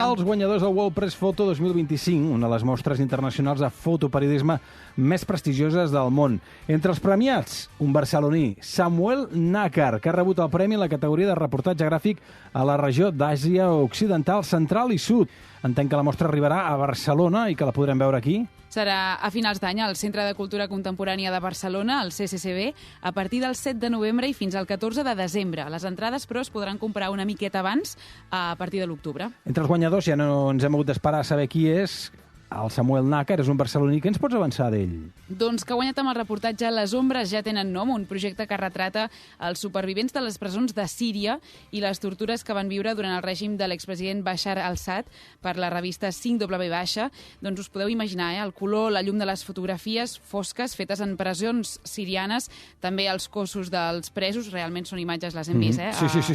Els guanyadors del World Press Photo 2025, una de les mostres internacionals de fotoperiodisme més prestigioses del món. Entre els premiats, un barceloní, Samuel Nácar, que ha rebut el premi en la categoria de reportatge gràfic a la regió d'Àsia Occidental, Central i Sud. Entenc que la mostra arribarà a Barcelona i que la podrem veure aquí. Serà a finals d'any al Centre de Cultura Contemporània de Barcelona, el CCCB, a partir del 7 de novembre i fins al 14 de desembre. Les entrades, però, es podran comprar una miqueta abans, a partir de l'octubre. Entre els guanyadors ja no ens hem hagut d'esperar a saber qui és. El Samuel Nácar és un barceloní. Què ens pots avançar d'ell? Doncs que ha guanyat amb el reportatge Les ombres ja tenen nom, un projecte que retrata els supervivents de les presons de Síria i les tortures que van viure durant el règim de l'expresident Bashar al-Assad per la revista 5W. Doncs us podeu imaginar, el color, la llum de les fotografies fosques fetes en presons sirianes, també els cossos dels presos, realment són imatges, les hem vist,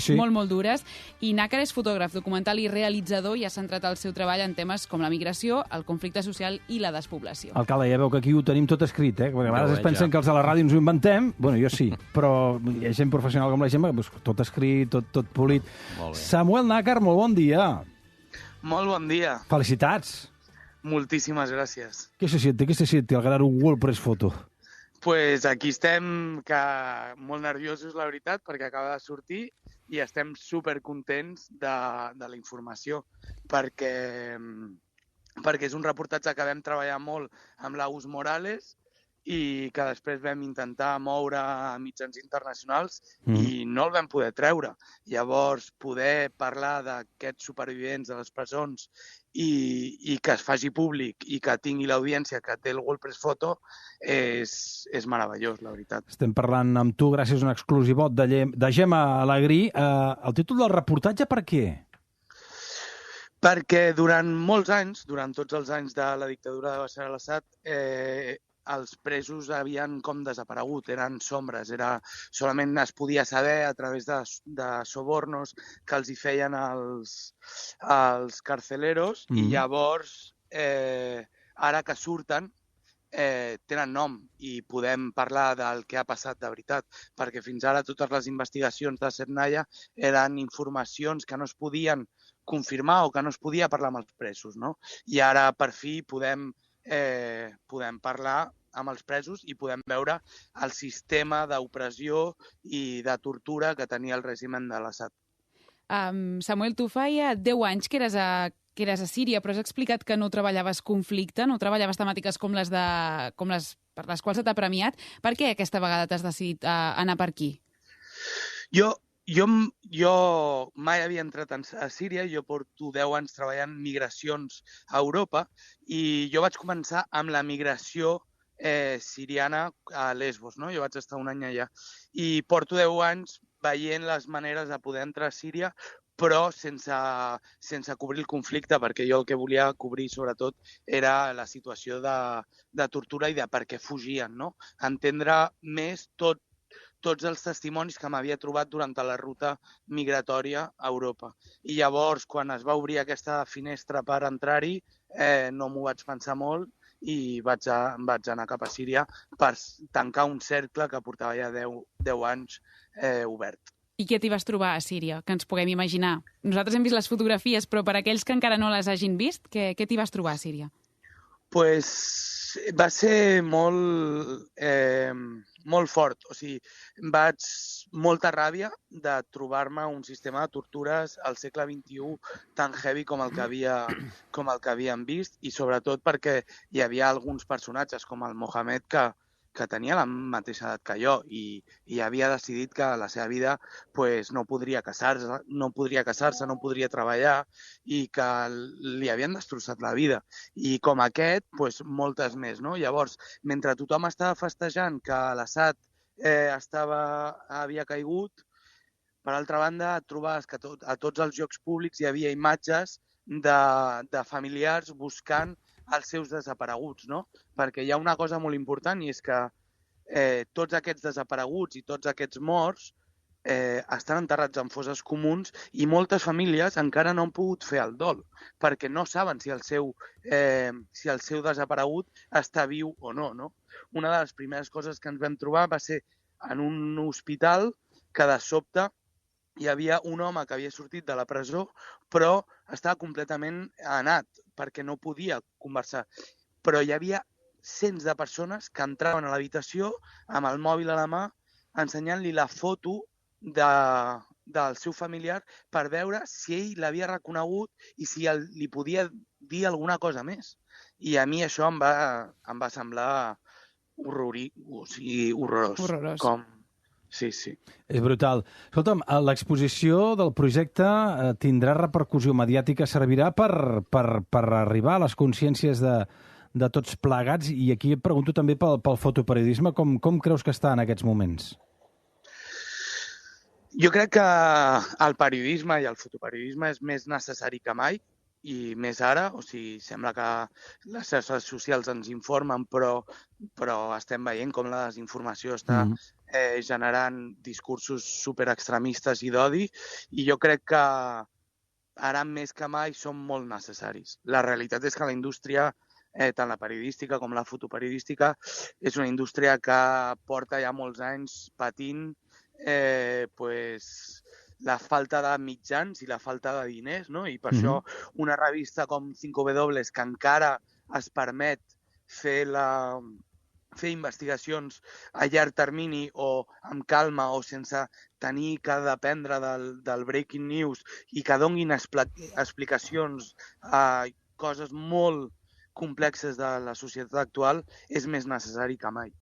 Sí. molt, molt dures. I Nácar és fotògraf, documental i realitzador i ha centrat el seu treball en temes com la migració, el conflicte social i la despoblació. Alcalde, ja veu que aquí ho tenim tot escrit, perquè a vegades es pensen que els de la ràdio ens ho inventem. Bueno, jo sí, però hi ha gent professional com la Gemma, tot escrit, tot polit. Samuel Nácar, molt bon dia. Molt bon dia. Felicitats. Moltíssimes gràcies. Què se siente al ganar un World Press Photo? Pues aquí estem molt nerviosos, la veritat, perquè acaba de sortir i estem supercontents de la informació, perquè és un reportatge que vam treballar molt amb l'Aus Morales i que després vam intentar moure a mitjans internacionals i no el vam poder treure. Llavors, poder parlar d'aquests supervivents de les presons i que es faci públic i que tingui l'audiència que té el World Press Photo és meravellós, la veritat. Estem parlant amb tu gràcies a un exclusivot de Gemma Alegrí. El títol del reportatge, per què? Perquè durant molts anys, durant tots els anys de la dictadura de Bashar al-Assad, els presos havien com desaparegut, eren sombres, solament es podia saber a través de sobornos que els hi feien els carceleros i llavors, ara que surten, tenen nom i podem parlar del que ha passat de veritat, perquè fins ara totes les investigacions de Tsarnaev eren informacions que no es podien confirmar o que no es podia parlar amb els presos, no? I ara, per fi, podem parlar amb els presos i podem veure el sistema d'opressió i de tortura que tenia el règim de l'Assad. Samuel, tu feia 10 anys que eres a Síria, però has explicat que no treballaves conflicte, no treballaves temàtiques com les per les quals t'ha premiat. Per què aquesta vegada t'has decidit anar per aquí? Jo mai havia entrat a Síria, jo porto 10 anys treballant migracions a Europa i jo vaig començar amb la migració siriana a Lesbos, no? Jo vaig estar un any allà i porto 10 anys veient les maneres de poder entrar a Síria, però sense cobrir el conflicte, perquè jo el que volia cobrir sobretot era la situació de tortura i de per què fugien, no? Entendre més tots els testimonis que m'havia trobat durant la ruta migratòria a Europa. I llavors, quan es va obrir aquesta finestra per entrar-hi, no m'ho vaig pensar molt i vaig anar cap a Síria per tancar un cercle que portava ja 10 anys obert. I què t'hi vas trobar a Síria, que ens puguem imaginar? Nosaltres hem vist les fotografies, però per aquells que encara no les hagin vist, què t'hi vas trobar a Síria? Pues va ser molt fort. O sigui, vaig molta ràbia de trobar-me un sistema de tortures al segle XXI tan heavy com el que havíem vist i sobretot perquè hi havia alguns personatges com el Mohamed que tenia la mateixa edat que jo i havia decidit que la seva vida no podria casar-se, no podria treballar i que li havien destrossat la vida. I com aquest, moltes més, no? Llavors, mentre tothom estava festejant que l'Assad havia caigut, per altra banda, et trobaves que a tots els llocs públics hi havia imatges de familiars buscant els seus desapareguts, no? Perquè hi ha una cosa molt important i és que tots aquests desapareguts i tots aquests morts estan enterrats en fosses comuns i moltes famílies encara no han pogut fer el dol perquè no saben si el seu desaparegut està viu o no, no? Una de les primeres coses que ens vam trobar va ser en un hospital que de sobte hi havia un home que havia sortit de la presó, però estava completament anat, perquè no podia conversar. Però hi havia cents de persones que entraven a l'habitació amb el mòbil a la mà, ensenyant-li la foto del seu familiar per veure si ell l'havia reconegut i si li podia dir alguna cosa més. I a mi això em va semblar horrorós. Horrorós. Sí, sí. És brutal. Escolta'm, l'exposició del projecte tindrà repercussió mediàtica, servirà per arribar a les consciències de tots plegats, i aquí et pregunto també pel fotoperiodisme, com creus que està en aquests moments? Jo crec que el periodisme i el fotoperiodisme és més necessari que mai, i més ara, o sigui, sembla que les xarxes socials ens informen, però estem veient com la desinformació està generant discursos superextremistes i d'odi, i jo crec que ara més que mai són molt necessaris. La realitat és que la indústria, tant la periodística com la fotoperiodística, és una indústria que porta ja molts anys patint la falta de mitjans i la falta de diners, no? I per això una revista com 5W, que encara es permet fer investigacions a llarg termini o amb calma o sense tenir que dependre del breaking news i que donguin explicacions a coses molt complexes de la societat actual, és més necessari que mai.